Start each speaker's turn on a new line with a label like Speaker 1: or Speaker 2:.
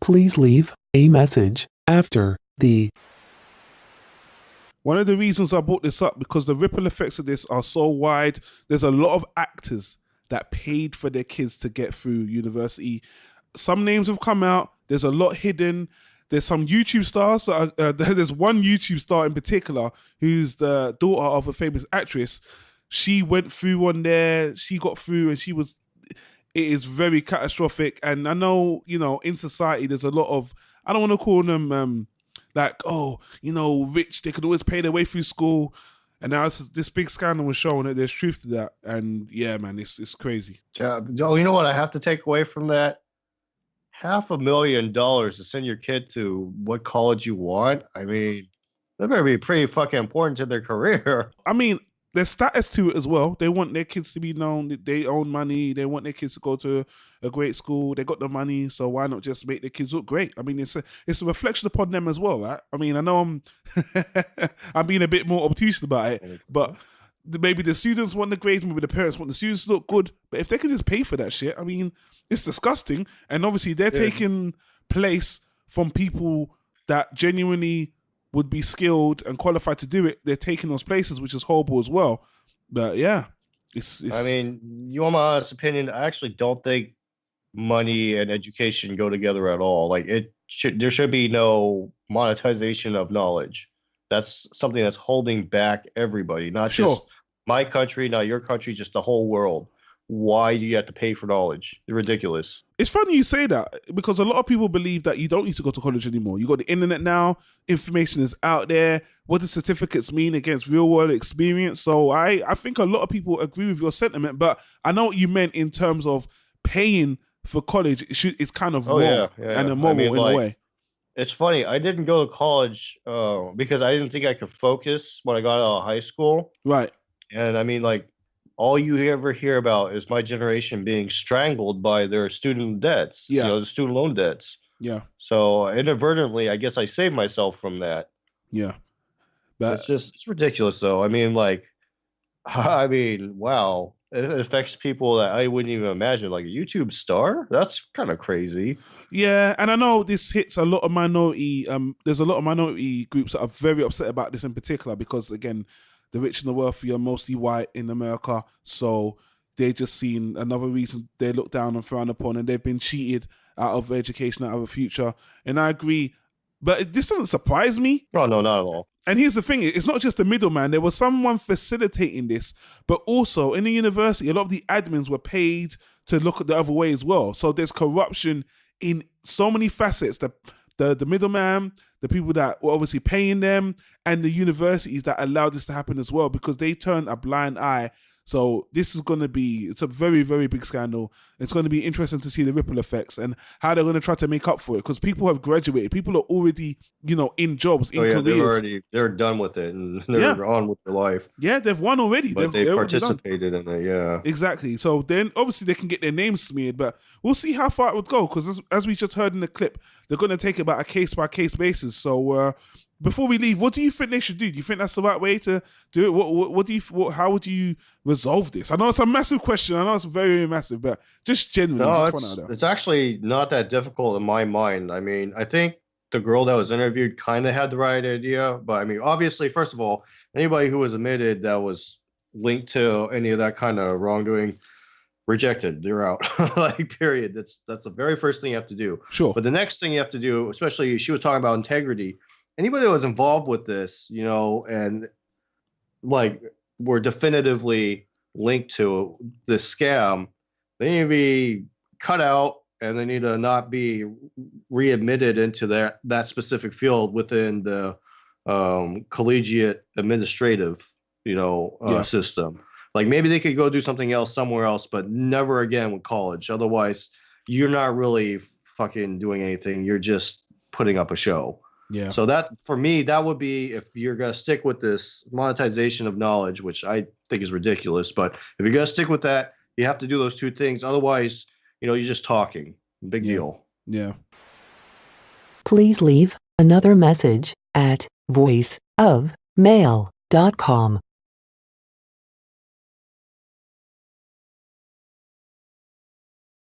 Speaker 1: Please leave a message after the.
Speaker 2: One of the reasons I brought this up because the ripple effects of this are so wide. There's a lot of actors that paid for their kids to get through university. Some names have come out. There's a lot hidden. There's some YouTube stars. There's one YouTube star in particular who's the daughter of a famous actress. She went through on there. She got through and it is very catastrophic. And I know, in society, there's a lot of, I don't want to call them rich. They could always pay their way through school. And now this big scandal was showing that there's truth to that. And yeah, man, it's crazy.
Speaker 3: Joe, you know what I have to take away from that? $500,000 to send your kid to what college you want. I mean, that better be pretty fucking important to their career.
Speaker 2: I mean, there's status to it as well. They want their kids to be known that they own money. They want their kids to go to a great school. They got the money, so why not just make their kids look great? I mean, it's a reflection upon them as well, right? I mean, I know I'm being a bit more obtuse about it, but maybe the students want the grades, maybe the parents want the students to look good. But if they can just pay for that shit, I mean, it's disgusting. And obviously, they're taking place from people that genuinely would be skilled and qualified to do it. They're taking those places, which is horrible as well. But yeah, it's
Speaker 3: I mean, you want my honest opinion? I actually don't think money and education go together at all. Like there should be no monetization of knowledge. That's something that's holding back everybody, not just my country, not your country, just the whole world. Why do you have to pay for knowledge? It's ridiculous.
Speaker 2: It's funny you say that because a lot of people believe that you don't need to go to college anymore. You got the internet now. Information is out there. What do certificates mean against real world experience? So I think a lot of people agree with your sentiment, but I know what you meant in terms of paying for college. It's kind of wrong and immoral in a way.
Speaker 3: It's funny. I didn't go to college because I didn't think I could focus when I got out of high school.
Speaker 2: Right.
Speaker 3: And I mean, like, all you ever hear about is my generation being strangled by their student debts, the student loan debts.
Speaker 2: Yeah.
Speaker 3: So inadvertently, I guess I saved myself from that.
Speaker 2: Yeah. But
Speaker 3: it's ridiculous though. I mean, wow. It affects people that I wouldn't even imagine, like a YouTube star. That's kind of crazy.
Speaker 2: Yeah, and I know this hits a lot of minority. There's a lot of minority groups that are very upset about this in particular because, again, the rich and the wealthy are mostly white in America, so they're just seen another reason they look down and frown upon, and they've been cheated out of education, out of a future. And I agree, but this doesn't surprise me.
Speaker 3: Oh, no, not at all.
Speaker 2: And here's the thing, it's not just the middleman. There was someone facilitating this, but also in the university, a lot of the admins were paid to look at the other way as well. So there's corruption in so many facets. The middleman, the people that were obviously paying them, and the universities that allowed this to happen as well, because they turned a blind eye. So this is going to be, it's a very, very big scandal. It's going to be interesting to see the ripple effects and how they're going to try to make up for it, because people have graduated. People are already, in jobs, in careers.
Speaker 3: They're done with it and they're on with their life.
Speaker 2: Yeah, they've won already.
Speaker 3: But they participated in it, yeah.
Speaker 2: Exactly. So then obviously they can get their names smeared, but we'll see how far it would go, because as we just heard in the clip, they're going to take it about a case-by-case basis. So before we leave, what do you think they should do? Do you think that's the right way to do it? How would you resolve this? I know it's a massive question. I know it's very, very massive, but just generally.
Speaker 3: It's actually not that difficult in my mind. I mean, I think the girl that was interviewed kind of had the right idea, but I mean, obviously, first of all, anybody who was admitted that was linked to any of that kind of wrongdoing, rejected. They're out. Period. That's the very first thing you have to do.
Speaker 2: Sure.
Speaker 3: But the next thing you have to do, especially she was talking about integrity. Anybody that was involved with this, and were definitively linked to this scam, they need to be cut out and they need to not be readmitted into that specific field within the collegiate administrative, system. Like maybe they could go do something else somewhere else, but never again with college. Otherwise, you're not really fucking doing anything. You're just putting up a show.
Speaker 2: Yeah.
Speaker 3: So that, for me, that would be, if you're going to stick with this monetization of knowledge, which I think is ridiculous, but if you're going to stick with that, you have to do those two things. Otherwise, you're just talking. Big deal.
Speaker 2: Yeah.
Speaker 1: Please leave another message at voiceofmail.com.